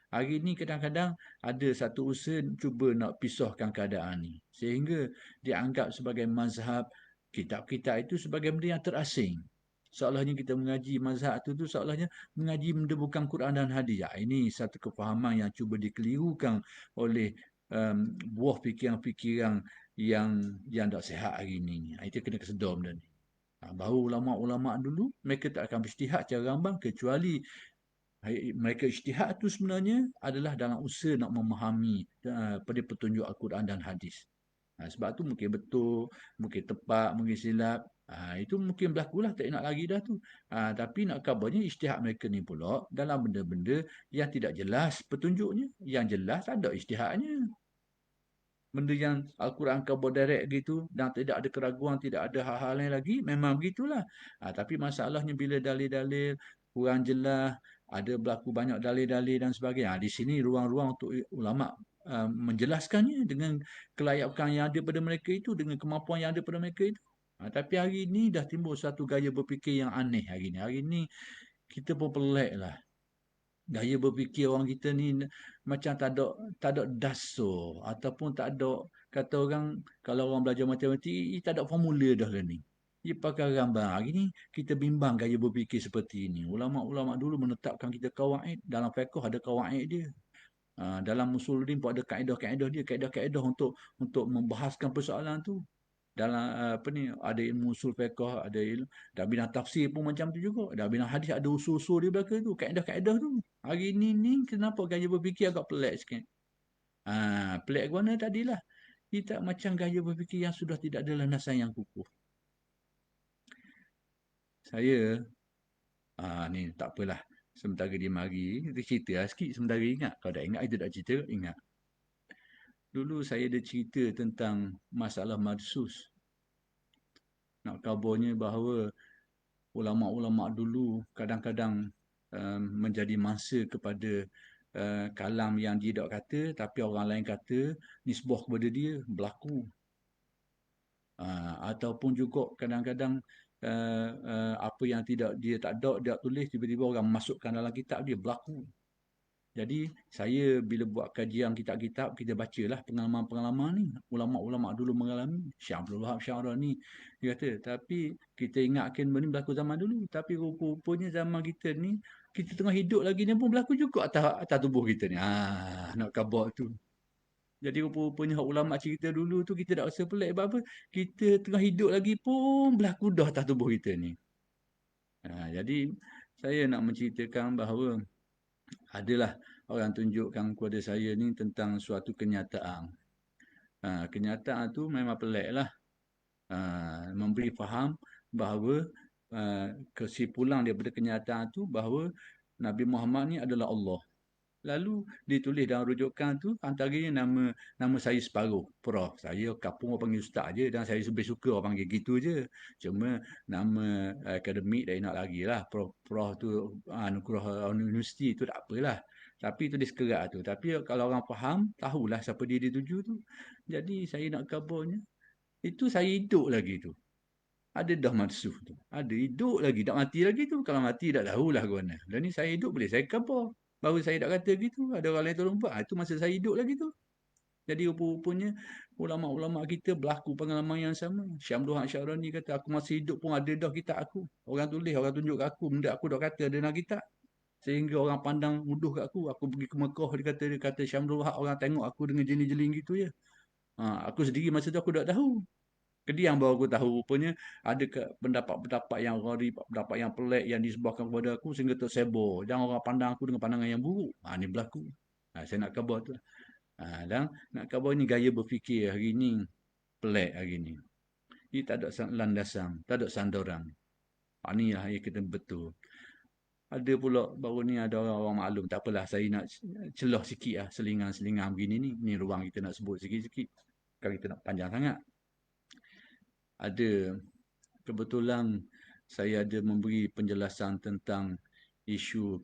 Hari ni kadang-kadang ada satu usaha cuba nak pisahkan keadaan ni. Sehingga dianggap sebagai mazhab, kitab-kitab itu sebagai benda yang terasing. Seolahnya kita mengaji mazhab tu seolahnya mengaji benda bukan Quran dan hadis. Ya, ini satu kefahaman yang cuba dikelirukan oleh buah fikiran-fikiran yang tak sihat hari ni. Itu kena kesedar benda ni. Bahawa ulama-ulama dulu mereka tak akan beristihad secara rambang kecuali mereka ijtihad tu sebenarnya adalah dalam usaha nak memahami pada petunjuk Al-Quran dan hadis. Sebab tu mungkin betul, mungkin tepat, mungkin silap. Itu mungkin berlakulah, tak nak lagi dah tu. Tapi nak kabarnya ijtihad mereka ni pula dalam benda-benda yang tidak jelas petunjuknya. Yang jelas ada ijtihadnya. Benda yang Al-Quran khabar direct gitu dan tidak ada keraguan, tidak ada hal-hal lain lagi, memang begitulah. Tapi masalahnya bila dalil-dalil kurang jelas, ada berlaku banyak dalil-dalil dan sebagainya. Di sini ruang-ruang untuk ulama menjelaskannya dengan kelayakan yang ada pada mereka itu, dengan kemampuan yang ada pada mereka itu. Tapi hari ini dah timbul satu gaya berfikir yang aneh hari ini. Hari ini kita pun pelik lah. Gaya berfikir orang kita ni macam tak ada dasar ataupun tak ada, kata orang, kalau orang belajar matematik tak ada formula dah lah ni. Dia pakai gambar. Hari ni kita bimbang gaya berfikir seperti ini. Ulama-ulama dulu menetapkan kita kawaid, dalam fiqh ada kawaid dia. Dalam usuluddin pun ada kaedah-kaedah dia, kaedah-kaedah untuk membahaskan persoalan tu. Dalam apa ni, ada ilmu usul fiqh, ada ilmu dah bidang tafsir pun macam tu juga. Dah bidang hadis ada usul-usul di belakang tu, kaedah-kaedah tu. Hari ni kenapa gaya berfikir agak pelik sikit. Pelik ke mana tadilah. Dia tak macam gaya berfikir yang sudah tidak ada landasan yang kukuh. Saya ni tak apalah. Sementara dia mari, kita cerita lah sikit sementara ingat. Kalau tak ingat, kita tak cerita, ingat. Dulu saya ada cerita tentang masalah madsus. Nak kabarnya bahawa ulama-ulama dulu kadang-kadang menjadi mangsa kepada kalam yang dia tak kata, tapi orang lain kata nisbah kepada dia berlaku. Ataupun juga kadang-kadang apa yang tidak dia tak ada, dia tulis, tiba-tiba orang masukkan dalam kitab dia berlaku. Jadi saya bila buat kajian kitab-kitab, kita bacalah pengalaman-pengalaman ni. Ulama-ulama dulu mengalami. Syekh Abdul Wahab Syarani dia kata, tapi kita ingatkan benda ni berlaku zaman dulu. Tapi rupa-rupanya zaman kita ni, kita tengah hidup lagi ni pun berlaku juga atas tubuh kita ni. Nak khabar tu. Jadi rupa-rupanya ulama cerita dulu tu kita tak rasa pelik. Sebab apa? Kita tengah hidup lagi pun berlaku dah atas tubuh kita ni. Jadi saya nak menceritakan bahawa adalah orang tunjukkan kepada saya ni tentang suatu kenyataan. Kenyataan tu memang pelik lah. Memberi faham bahawa kesimpulan daripada kenyataan tu bahawa Nabi Muhammad ni adalah Allah. Lalu ditulis dalam rujukan tu antaranya nama saya separuh, Prof. Saya kapung orang panggil ustaz je dan saya lebih suka orang panggil gitu je. Cuma nama akademik dah nak lagi lah. Prof tu Anugerah Universiti tu tak apalah. Tapi tu dia sekerat tu. Tapi kalau orang faham, tahulah siapa dia dituju tu. Jadi saya nak kabarnya, itu saya hidup lagi tu. Ada dah mansuh tu. Ada hidup lagi. Tak mati lagi tu. Kalau mati tak tahulah ke mana. Dan ni saya hidup boleh saya khabar. Baru saya tak kata gitu. Ada orang lain tolong buat. Itu masa saya hidup lagi tu. Jadi rupa-rupanya ulama-ulama kita berlaku pengalaman yang sama. Syekh Abdul Wahab Syarani kata, aku masih hidup pun ada dah kitab aku. Orang tulis, orang tunjuk kat aku. Benda aku dah kata ada dalam kitab. Sehingga orang pandang muduh kat aku. Aku pergi ke Mekah, dia kata Syekh Abdul Wahab, orang tengok aku dengan jeling-jeling gitu ya. Aku sendiri masa tu aku tak tahu. Kediam baru aku tahu rupanya ada pendapat-pendapat yang gharib, pendapat yang pelik yang disebabkan kepada aku sehingga tersebar. Dan orang pandang aku dengan pandangan yang buruk. Ini berlaku. Saya nak khabar tu. Dan nak khabar ni gaya berfikir hari ni pelik hari ni. Dia tak ada landasan, tak ada sandaran. Ini lah yang kita betul. Ada pula baru ni ada orang-orang maklum. Tak apalah, saya nak celah sikit lah. Selingan-selingan begini ni. Ni ruang kita nak sebut sikit-sikit. Kalau kita nak panjang sangat. Ada kebetulan saya ada memberi penjelasan tentang isu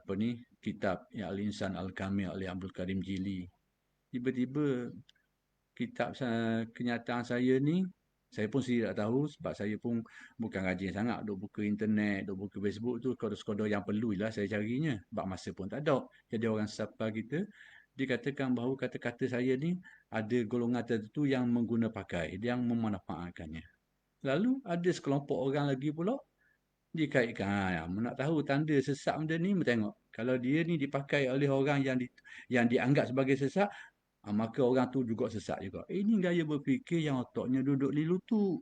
apa ni, kitab Al-Insan Al-Kamil oleh Abdul Karim Jili. Tiba-tiba kitab kenyataan saya ni Saya pun sendiri tak tahu sebab saya pun bukan rajin sangat duk buka internet, duk buka Facebook tu sekadar-sekadar yang perlu lah saya carinya. Sebab masa pun tak ada. Jadi orang sapa kita, dikatakan bahawa kata-kata saya ni ada golongan tertentu yang mengguna pakai, yang memanfaatkannya. Lalu ada sekelompok orang lagi pula dikaitkan, nak tahu tanda sesat benda ni, tengok. Kalau dia ni dipakai oleh orang yang dianggap sebagai sesat, maka orang tu juga sesat juga. Ini gaya berfikir yang otaknya duduk di lutut,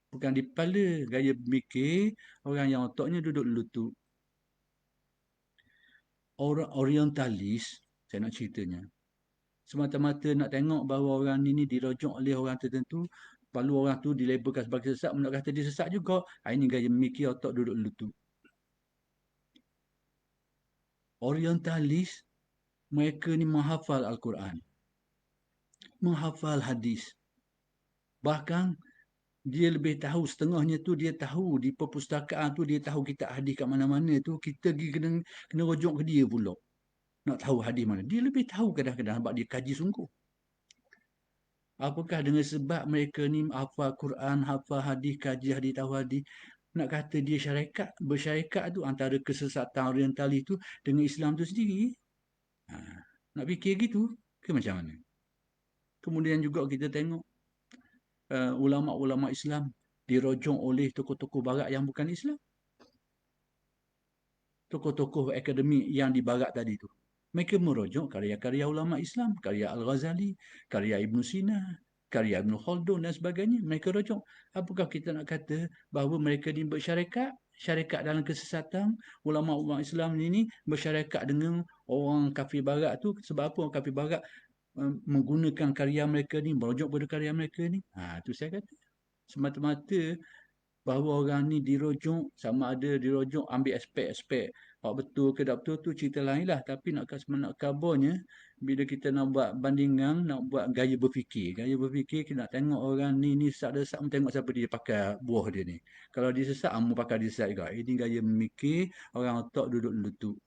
bukan di kepala. Gaya berfikir orang yang otaknya duduk di lutut. Orang orientalis, saya nak ceritanya, semata-mata nak tengok bahawa orang ini dirojok oleh orang tertentu, lalu orang tu dilabelkan sebagai sesat, nak kata dia sesat juga. Ini gaya memikir otak duduk di lutut. Orientalis, mereka ni menghafal Al-Quran, menghafal hadis. Bahkan dia lebih tahu, setengahnya tu dia tahu di perpustakaan tu, dia tahu kitab hadis kat mana-mana tu, kita pergi kena rujuk ke dia pula. Nak tahu hadis mana. Dia lebih tahu kadang-kadang sebab dia kaji sungguh. Apakah dengan sebab mereka ni hafal Quran, hafal hadis, kaji hadis, tahu hadis, nak kata dia syarikat, bersyarikat tu antara kesesatan orientalis tu dengan Islam tu sendiri? Ha, nak fikir gitu ke macam mana? Kemudian juga kita tengok ulama-ulama Islam dirojong oleh tokoh-tokoh barat yang bukan Islam. Tokoh-tokoh akademik yang di barat tadi tu. Mereka merujuk karya-karya ulama Islam, karya Al-Ghazali, karya Ibn Sina, karya Ibn Khaldun dan sebagainya. Mereka rujuk. Apakah kita nak kata bahawa mereka ni bersyarikat? Syarikat dalam kesesatan. Ulama-ulama Islam ini bersyarikat dengan orang kafir barat tu. Sebab apa orang kafir barat menggunakan karya mereka ni, merujuk pada karya mereka ni? Itu saya kata. Semata-mata bahawa orang ni dirujuk, sama ada dirujuk ambil aspek-aspek betul ke tak betul tu cerita lain lah. Tapi nak kabarnya, bila kita nak buat bandingan, nak buat gaya berfikir, kita nak tengok orang ni sesat-sesat, tengok siapa dia pakai buah dia ni. Kalau dia sesat, mu pakai dia sesat juga. Ini gaya memikir orang otak duduk lutut.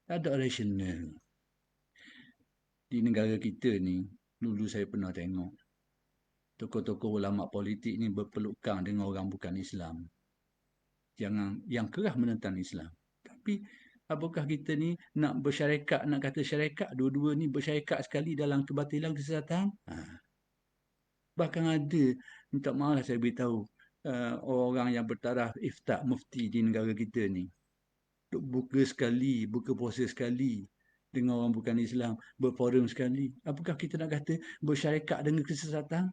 Tak ada rasional. Di negara kita ni, dulu saya pernah tengok tokoh-tokoh ulama politik ni berpelukan dengan orang bukan Islam, yang kerah menentang Islam. Tapi apakah kita ni nak bersyarikat, nak kata syarikat, dua-dua ni bersyarikat sekali dalam kebatilan kesesatan? Bahkan ada, minta maaf lah saya beritahu, orang yang bertaraf iftak mufti di negara kita ni, buka sekali, buka puasa sekali dengan orang bukan Islam, berforum sekali. Apakah kita nak kata bersyarikat dengan kesesatan?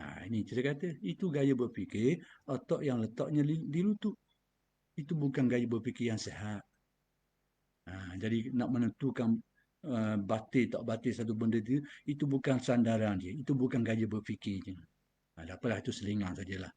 Ini saya kata, itu gaya berfikir otak yang letaknya di lutut. Itu bukan gaya berfikir yang sihat. Jadi nak menentukan batil tak batil satu benda itu bukan sandaran dia. Itu bukan gaya berfikirnya. Apalah, itu selingan sajalah.